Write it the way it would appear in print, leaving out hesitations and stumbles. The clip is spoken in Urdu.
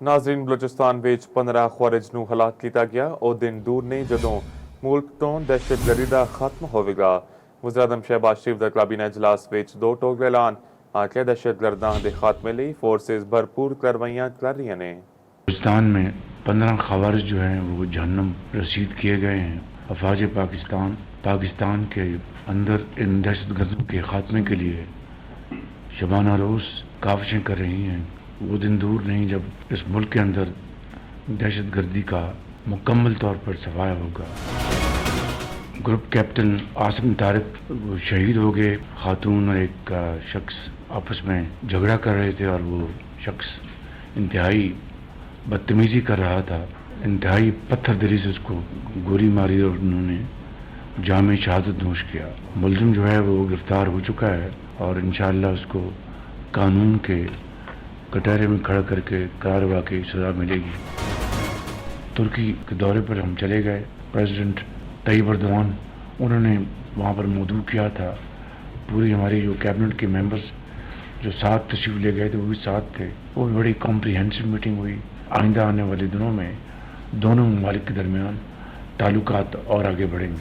ਨਾਜ਼ਰੀਨ ਬਲੋਚਿਸਤਾਨ ਵਿੱਚ 15 ਖਵਾਰਿਜ ਨੂੰ ਹਲਾਕ ਕੀਤਾ ਗਿਆ। ਉਹ ਦਿਨ ਦੂਰ ਨਹੀਂ ਜਦੋਂ ਮੁਲਕ ਤੋਂ ਦਹਿਸ਼ਤਗਰਦੀ ਦਾ ਖਾਤਮਾ ਹੋਵੇਗਾ। ਵਜ਼ੀਰ ਆਜ਼ਮ ਸ਼ਹਿਬਾਜ਼ ਸ਼ਰੀਫ ਦਾ ਕਾਬੀਨਾ ਇਜਲਾਸ ਵਿੱਚ ਦੋ ਟੋਕ ਐਲਾਨ। ਆਖਿਆ ਦਹਿਸ਼ਤਗਰਦਾਂ ਦੇ ਖਾਤਮੇ ਲਈ فورسز بھرپور کارروائیاں کر رہی ہیں۔ پاکستان میں 15 خوارج جو ہیں وہ جہنم رسید کیے گئے ہیں۔ افواج پاکستان کے اندر ان دہشت گردوں کے خاتمے کے لیے شبانہ روز کاوشیں کر رہی ہیں۔ وہ دن دور نہیں جب اس ملک کے اندر دہشت گردی کا مکمل طور پر صفایا ہوگا۔ گروپ کیپٹن عاصم طارق وہ شہید ہو گئے۔ خاتون اور ایک شخص آپس میں جھگڑا کر رہے تھے اور وہ شخص انتہائی بدتمیزی کر رہا تھا، انتہائی پتھر دری سے اس کو گولی ماری اور انہوں نے جام شہادت نوش کیا۔ ملزم جو ہے وہ گرفتار ہو چکا ہے اور انشاءاللہ اس کو قانون کے کٹہرے میں کھڑا کر کے کارروائی کی سزا ملے گی۔ ترکی کے دورے پر ہم چلے گئے، پریزیڈنٹ طیب اردوان انہوں نے وہاں پر مدعو کیا تھا۔ پوری ہماری جو کیبنٹ کے ممبرز جو ساتھ تشریف لے گئے تھے وہ بھی ساتھ تھے۔ وہ بھی بڑی کمپریہنسو میٹنگ ہوئی۔ آئندہ آنے والے دنوں میں دونوں ممالک کے درمیان تعلقات اور آگے بڑھیں گے۔